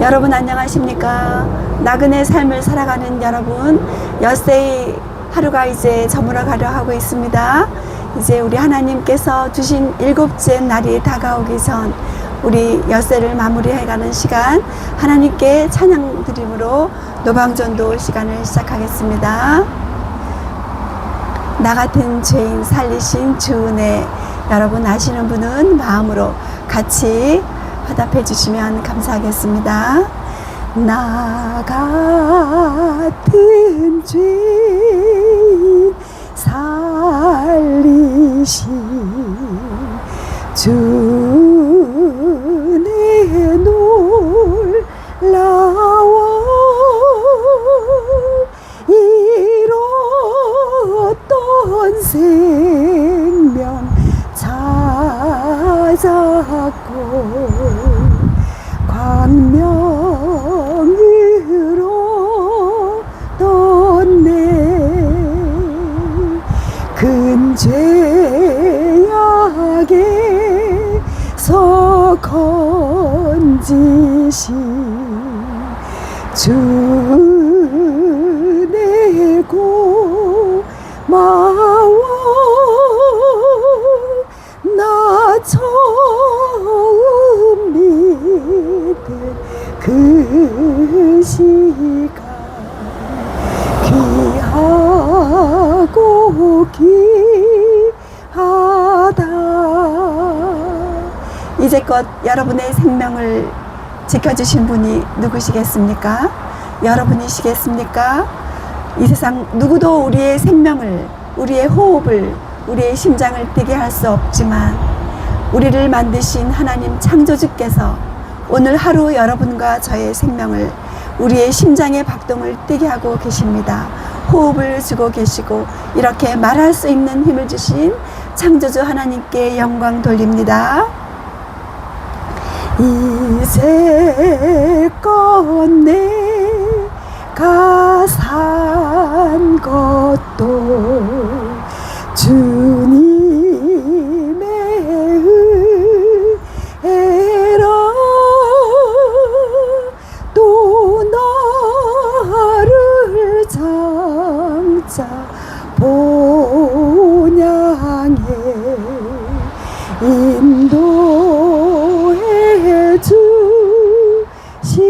여러분 안녕하십니까? 나그네 삶을 살아가는 여러분, 엿새의 하루가 이제 저물어 가려 하고 있습니다. 이제 우리 하나님께서 주신 7째 날이 다가오기 전 우리 엿새를 마무리해가는 시간, 하나님께 찬양 드림으로 노방전도 시간을 시작하겠습니다. 나 같은 죄인 살리신 주 은혜, 여러분 아시는 분은 마음으로 같이 화답해 주시면 감사하겠습니다. 나 같은 죄인 살리신 주 은혜 놀라워 잃었던 생명 찾았고 광명으로 떴네. 근 죄악에서 건지신 주 은혜 고마워. 나 처음 믿은 그 시간 귀하고 귀하다. 이제껏 여러분의 생명을 지켜주신 분이 누구시겠습니까? 여러분이시겠습니까? 이 세상 누구도 우리의 생명을, 우리의 호흡을, 우리의 심장을 뛰게 할 수 없지만 우리를 만드신 하나님 창조주께서 오늘 하루 여러분과 저의 생명을, 우리의 심장의 박동을 뛰게 하고 계십니다. 호흡을 주고 계시고 이렇게 말할 수 있는 힘을 주신 창조주 하나님께 영광 돌립니다. 이제껏 내가 산 것도 주님의 은혜라. 또 나를 장차 본향에 인도해 주시리.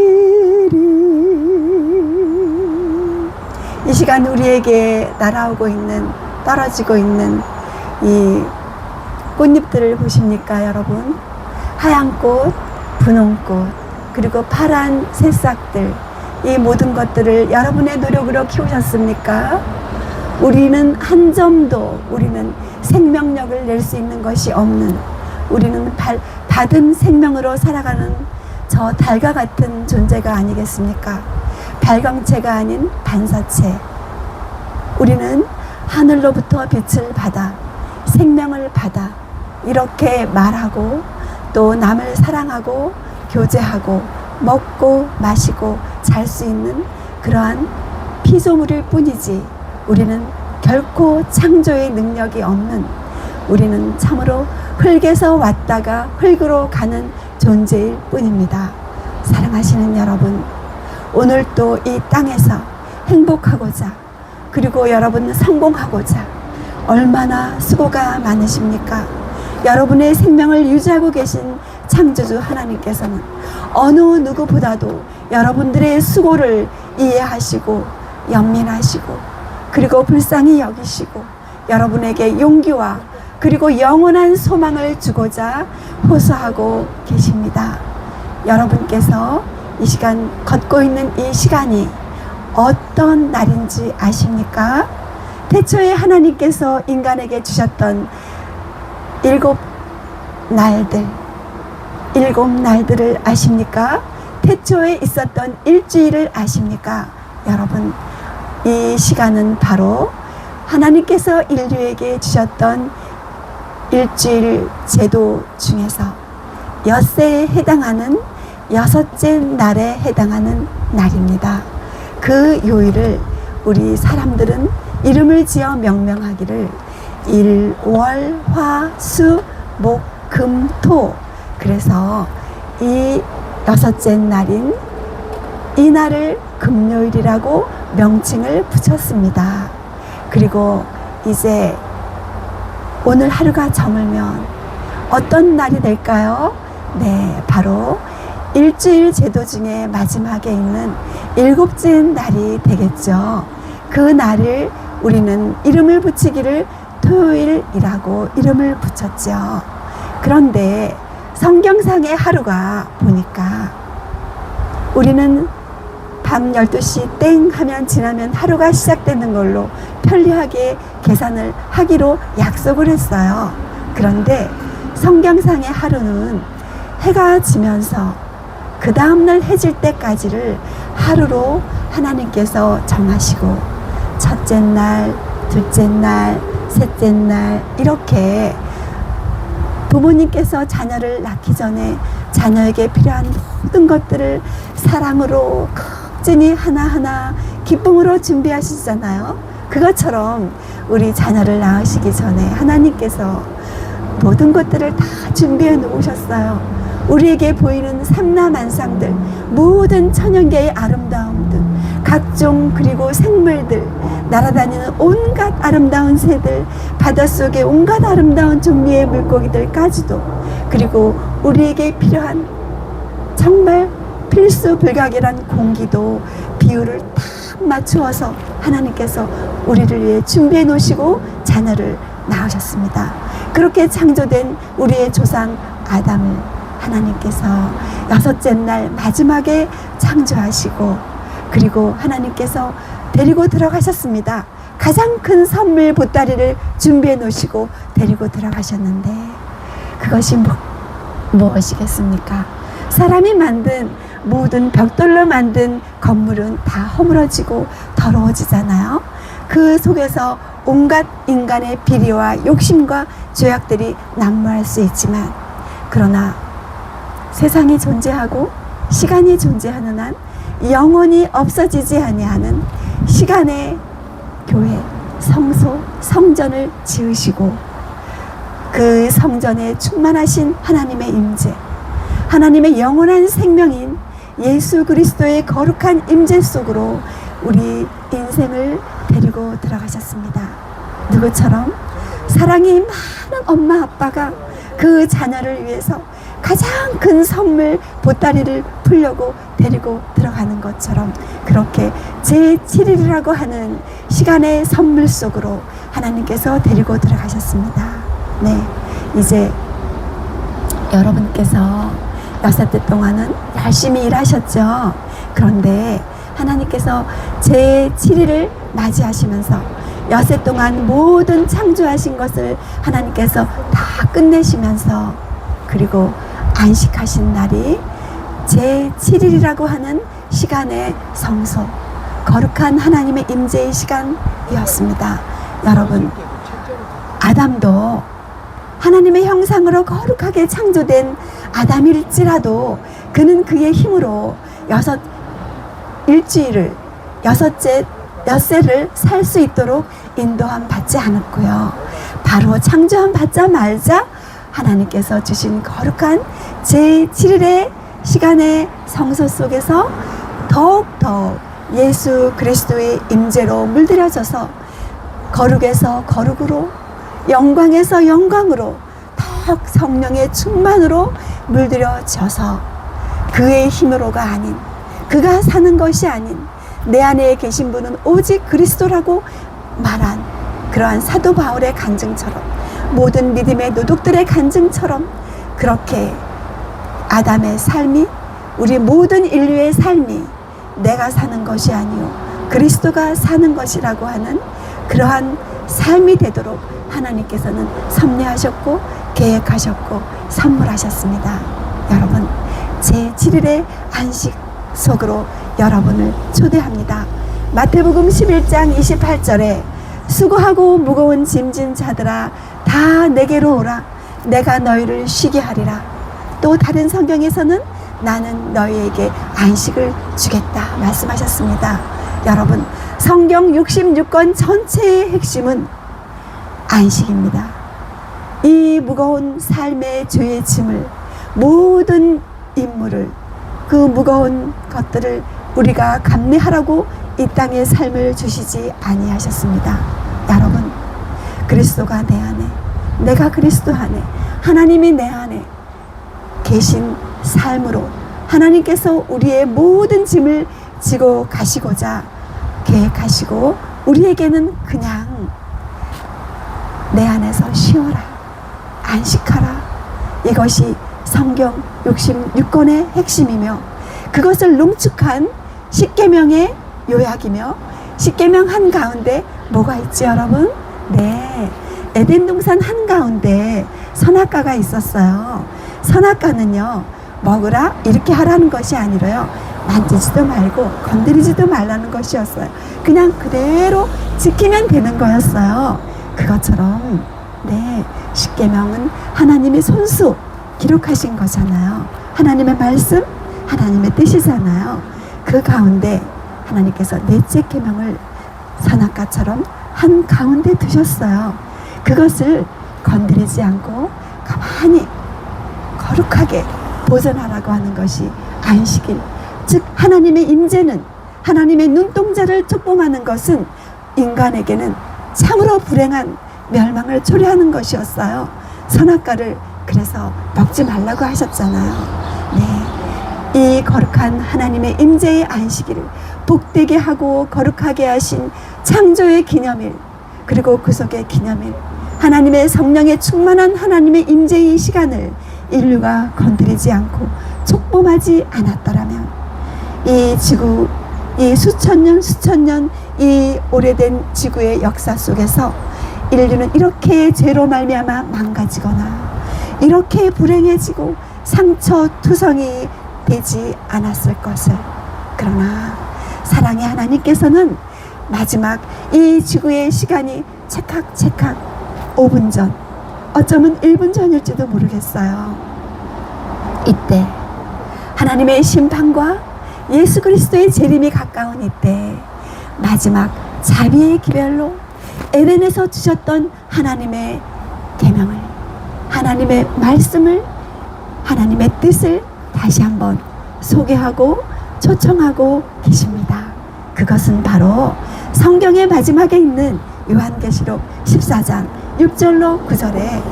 이 시간 우리에게 날아오고 있는, 떨어지고 있는 이 꽃잎들을 보십니까 여러분? 하얀 꽃, 분홍꽃, 그리고 파란 새싹들, 이 모든 것들을 여러분의 노력으로 키우셨습니까? 우리는 한 점도, 우리는 생명력을 낼 수 있는 것이 없는, 우리는 받은 생명으로 살아가는 저 달과 같은 존재가 아니겠습니까? 발광체가 아닌 반사체. 우리는 하늘로부터 빛을 받아, 생명을 받아, 이렇게 말하고 또 남을 사랑하고 교제하고 먹고 마시고 잘 수 있는 그러한 피조물일 뿐이지, 우리는 결코 창조의 능력이 없는, 우리는 참으로 흙에서 왔다가 흙으로 가는 존재일 뿐입니다. 사랑하시는 여러분, 오늘 또 이 땅에서 행복하고자, 그리고 여러분 성공하고자 얼마나 수고가 많으십니까? 여러분의 생명을 유지하고 계신 창조주 하나님께서는 어느 누구보다도 여러분들의 수고를 이해하시고 연민하시고 그리고 불쌍히 여기시고 여러분에게 용기와 그리고 영원한 소망을 주고자 호소하고 계십니다. 여러분께서 이 시간 걷고 있는 이 시간이 어떤 날인지 아십니까? 태초에 하나님께서 인간에게 주셨던 7날들을 아십니까? 태초에 있었던 일주일을 아십니까? 여러분, 이 시간은 바로 하나님께서 인류에게 주셨던 일주일 제도 중에서 엿새에 해당하는 6째 날에 해당하는 날입니다. 그 요일을 우리 사람들은 이름을 지어 명명하기를 일, 월, 화, 수, 목, 금, 토. 그래서 이 6째 날인 이 날을 금요일이라고 명칭을 붙였습니다. 그리고 이제 오늘 하루가 저물면 어떤 날이 될까요? 네, 바로 일주일 제도 중에 마지막에 있는 일곱째 날이 되겠죠. 그 날을 우리는 이름을 붙이기를 토요일이라고 이름을 붙였죠. 그런데 성경상의 하루가 보니까 우리는 밤 12시 땡 하면 지나면 하루가 시작되는 걸로 편리하게 계산을 하기로 약속을 했어요. 그런데 성경상의 하루는 해가 지면서 그 다음날 해질 때까지를 하루로 하나님께서 정하시고 첫째 날, 둘째 날, 셋째 날 이렇게 부모님께서 자녀를 낳기 전에 자녀에게 필요한 모든 것들을 사랑으로 극진히 하나하나 기쁨으로 준비하시잖아요. 그것처럼 우리 자녀를 낳으시기 전에 하나님께서 모든 것들을 다 준비해 놓으셨어요. 우리에게 보이는 삼라만상들, 모든 천연계의 아름다움들, 각종 그리고 생물들, 날아다니는 온갖 아름다운 새들, 바닷속의 온갖 아름다운 종류의 물고기들까지도, 그리고 우리에게 필요한 정말 필수불가결한 공기도 비율을 딱 맞추어서 하나님께서 우리를 위해 준비해 놓으시고 자녀를 낳으셨습니다. 그렇게 창조된 우리의 조상 아담을 하나님께서 여섯째 날 마지막에 창조하시고 그리고 하나님께서 데리고 들어가셨습니다. 가장 큰 선물 보따리를 준비해 놓으시고 데리고 들어가셨는데 그것이 무엇이겠습니까? 사람이 만든 모든 벽돌로 만든 건물은 다 허물어지고 더러워지잖아요. 그 속에서 온갖 인간의 비리와 욕심과 죄악들이 난무할 수 있지만 그러나 세상이 존재하고 시간이 존재하는 한 영원히 없어지지 아니하는 시간의 교회, 성소, 성전을 지으시고 그 성전에 충만하신 하나님의 임재, 하나님의 영원한 생명인 예수 그리스도의 거룩한 임재 속으로 우리 인생을 데리고 들어가셨습니다. 누구처럼? 사랑이 많은 엄마 아빠가 그 자녀를 위해서 가장 큰 선물 보따리를 풀려고 데리고 들어가는 것처럼 그렇게 제7일이라고 하는 시간의 선물 속으로 하나님께서 데리고 들어가셨습니다. 네, 이제 여러분께서 6대 동안은 열심히 일하셨죠. 그런데 하나님께서 제7일을 맞이하시면서 6해 동안 모든 창조하신 것을 하나님께서 다 끝내시면서 그리고 안식하신 날이 제7일이라고 하는 시간의 성소, 거룩한 하나님의 임재의 시간이었습니다. 여러분, 아담도 하나님의 형상으로 거룩하게 창조된 아담일지라도 그는 그의 힘으로 일주일을 엿새를 살 수 있도록 인도함 받지 않았고요. 바로 창조함 받자마자 하나님께서 주신 거룩한 제7일의 시간의 성소 속에서 더욱더 예수 그리스도의 임재로 물들여져서 거룩에서 거룩으로 영광에서 영광으로 더욱 성령의 충만으로 물들여져서 그의 힘으로가 아닌 그가 사는 것이 아닌 내 안에 계신 분은 오직 그리스도라고 말한 그러한 사도 바울의 간증처럼 모든 믿음의 노독들의 간증처럼 그렇게 아담의 삶이 우리 모든 인류의 삶이 내가 사는 것이 아니요 그리스도가 사는 것이라고 하는 그러한 삶이 되도록 하나님께서는 섭리하셨고 계획하셨고 선물하셨습니다. 여러분 제7일의 안식 속으로 여러분을 초대합니다. 마태복음 11장 28절에 수고하고 무거운 짐진 자들아 다 내게로 오라 내가 너희를 쉬게 하리라. 또 다른 성경에서는 나는 너희에게 안식을 주겠다 말씀하셨습니다. 여러분 성경 66권 전체의 핵심은 안식입니다. 이 무거운 삶의 죄의 짐을 모든 임무를 그 무거운 것들을 우리가 감내하라고 이 땅의 삶을 주시지 아니하셨습니다. 여러분, 그리스도가 내 안에, 내가 그리스도 안에, 하나님이 내 안에 계신 삶으로 하나님께서 우리의 모든 짐을 지고 가시고자 계획하시고, 우리에게는 그냥 내 안에서 쉬어라, 안식하라, 이것이 성경 66권의 핵심이며, 그것을 농축한 십계명의 요약이며, 십계명 한가운데 뭐가 있지 여러분? 네, 에덴 동산 한가운데 선악과가 있었어요. 선악과는요, 먹으라 이렇게 하라는 것이 아니라요, 만지지도 말고 건드리지도 말라는 것이었어요. 그냥 그대로 지키면 되는 거였어요. 그것처럼 네, 십계명은 하나님의 손수 기록하신 거잖아요. 하나님의 말씀, 하나님의 뜻이잖아요. 그 가운데 하나님께서 넷째 계명을 선악과처럼 한 가운데 두셨어요. 그것을 건드리지 않고 가만히 거룩하게 보존하라고 하는 것이 안식일, 즉 하나님의 임재는, 하나님의 눈동자를 촉봉하는 것은 인간에게는 참으로 불행한 멸망을 초래하는 것이었어요. 선악과를 그래서 먹지 말라고 하셨잖아요. 네, 이 거룩한 하나님의 임재의 안식일을 복되게 하고 거룩하게 하신 창조의 기념일, 그리고 구속의 기념일, 하나님의 성령에 충만한 하나님의 임재의 시간을 인류가 건드리지 않고 촉범하지 않았더라면, 이 지구, 이 수천 년 이 오래된 지구의 역사 속에서 인류는 이렇게 죄로 말미암아 망가지거나 이렇게 불행해지고 상처투성이 되지 않았을 것을. 그러나 사랑의 하나님께서는 마지막 이 지구의 시간이 찰칵찰칵 5분 전, 어쩌면 1분 전일지도 모르겠어요. 이때 하나님의 심판과 예수 그리스도의 재림이 가까운 이때 마지막 자비의 기별로 에덴에서 주셨던 하나님의 계명을, 하나님의 말씀을, 하나님의 뜻을 다시 한번 소개하고 초청하고 계십니다. 그것은 바로 성경의 마지막에 있는 요한계시록 14장 6절로 9절에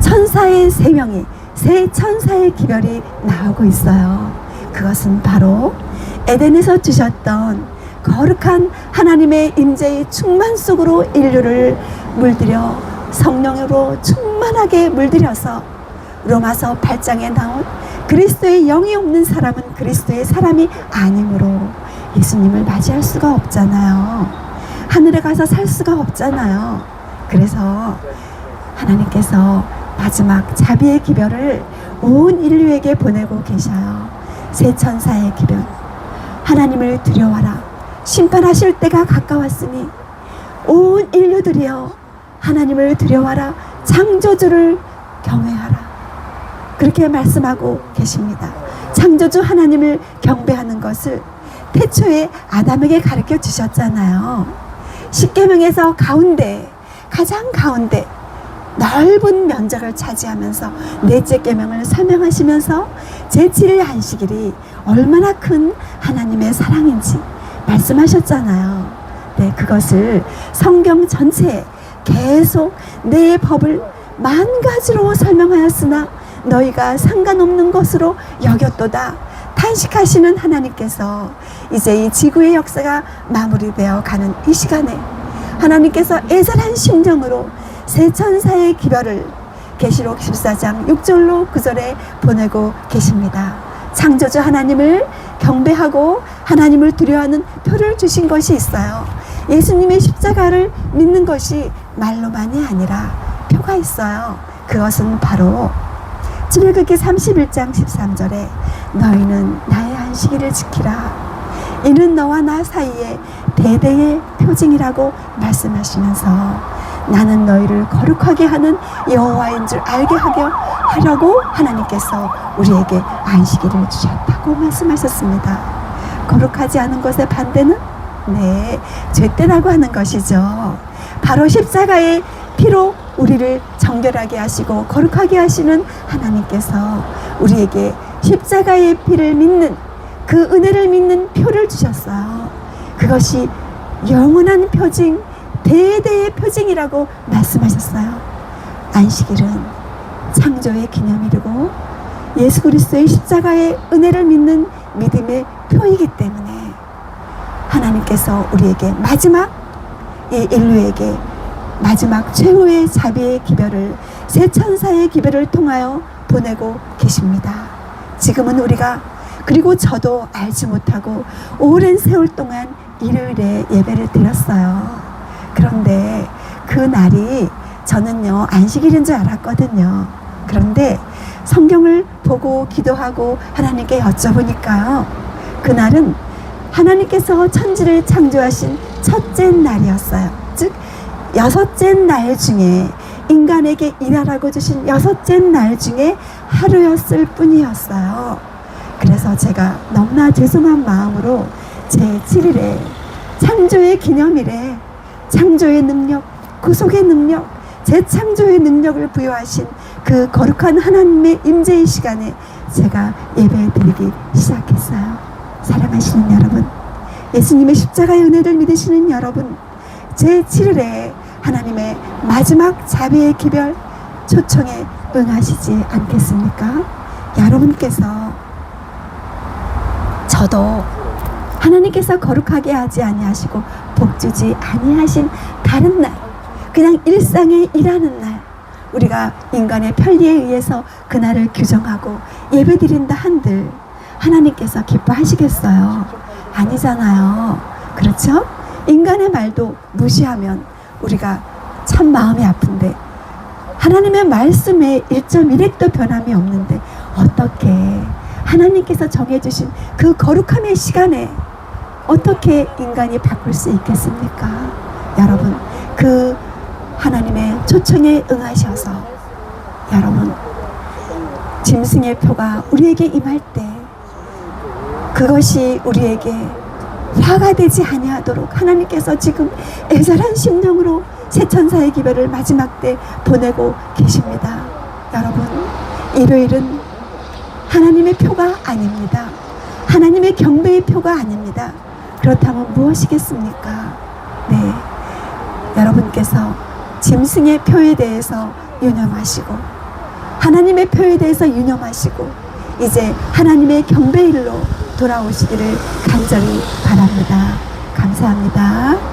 천사의 세 명이, 세 천사의 기별이 나오고 있어요. 그것은 바로 에덴에서 주셨던 거룩한 하나님의 임재의 충만 속으로 인류를 물들여 성령으로 충만하게 물들여서 로마서 8장에 나온 그리스도의 영이 없는 사람은 그리스도의 사람이 아니므로 예수님을 맞이할 수가 없잖아요. 하늘에 가서 살 수가 없잖아요. 그래서 하나님께서 마지막 자비의 기별을 온 인류에게 보내고 계셔요. 세 천사의 기별, 하나님을 두려워하라, 심판하실 때가 가까웠으니 온 인류들이여 하나님을 두려워하라, 창조주를 경외하라, 그렇게 말씀하고 계십니다. 창조주 하나님을 경배하는 것을 태초에 아담에게 가르쳐 주셨잖아요. 십계명에서 가운데, 가장 가운데 넓은 면적을 차지하면서 넷째 계명을 설명하시면서 제7일 안식일이 얼마나 큰 하나님의 사랑인지 말씀하셨잖아요. 네, 그것을 성경 전체에 계속 내 법을 만 가지로 설명하였으나 너희가 상관없는 것으로 여겼도다. 탄식하시는 하나님께서 이제 이 지구의 역사가 마무리되어 가는 이 시간에 하나님께서 애절한 심정으로 세 천사의 기별을 계시록 14장 6절로 9절에 보내고 계십니다. 창조주 하나님을 경배하고 하나님을 두려워하는 표를 주신 것이 있어요. 예수님의 십자가를 믿는 것이 말로만이 아니라 표가 있어요. 그것은 바로 출애굽기 31장 13절에 너희는 나의 안식일을 지키라, 이는 너와 나 사이에 대대의 표징이라고 말씀하시면서 나는 너희를 거룩하게 하는 여호와인 줄 알게 하려고 하나님께서 우리에게 안식일을 주셨다고 말씀하셨습니다. 거룩하지 않은 것의 반대는 네, 죄때라고 하는 것이죠. 바로 십자가의 피로 우리를 정결하게 하시고 거룩하게 하시는 하나님께서 우리에게 십자가의 피를 믿는 그 은혜를 믿는 표를 주셨어요. 그것이 영원한 표징, 대대의 표징이라고 말씀하셨어요. 안식일은 창조의 기념일이고 예수 그리스도의 십자가의 은혜를 믿는 믿음의 표이기 때문에 하나님께서 우리에게 마지막, 이 인류에게 마지막 최후의 자비의 기별을, 새 천사의 기별을 통하여 보내고 계십니다. 지금은 우리가, 그리고 저도 알지 못하고 오랜 세월 동안 일요일에 예배를 드렸어요. 그런데 그 날이 저는요 안식일인 줄 알았거든요. 그런데 성경을 보고 기도하고 하나님께 여쭤보니까요, 그날은 하나님께서 천지를 창조하신 첫째 날이었어요. 즉 여섯째 날 중에, 인간에게 일하라고 주신 여섯째 날 중에 하루였을 뿐이었어요. 그래서 제가 너무나 죄송한 마음으로 제 7일에 창조의 기념일에 창조의 능력, 구속의 능력, 재창조의 능력을 부여하신 그 거룩한 하나님의 임재의 시간에 제가 예배 드리기 시작했어요. 사랑하시는 여러분, 예수님의 십자가의 은혜를 믿으시는 여러분, 제 7일에 하나님의 마지막 자비의 기별 초청에 응하시지 않겠습니까? 여러분께서, 저도 하나님께서 거룩하게 하지 아니하시고 복주지 아니하신 다른 날, 그냥 일상에 일하는 날, 우리가 인간의 편리에 의해서 그날을 규정하고 예배드린다 한들 하나님께서 기뻐하시겠어요? 아니잖아요. 그렇죠? 인간의 말도 무시하면 우리가 참 마음이 아픈데, 하나님의 말씀에 1.1핵도 변함이 없는데 어떻게 하나님께서 정해주신 그 거룩함의 시간에 어떻게 인간이 바꿀 수 있겠습니까? 여러분, 그 하나님의 초청에 응하셔서 여러분, 짐승의 표가 우리에게 임할 때 그것이 우리에게 화가 되지 아니하도록 하나님께서 지금 애절한 심령으로 새 천사의 기별을 마지막 때 보내고 계십니다. 여러분, 일요일은 하나님의 표가 아닙니다. 하나님의 경배의 표가 아닙니다. 그렇다면 무엇이겠습니까? 네, 여러분께서 짐승의 표에 대해서 유념하시고 하나님의 표에 대해서 유념하시고 이제 하나님의 경배일로 돌아오시기를 간절히 바랍니다. 감사합니다.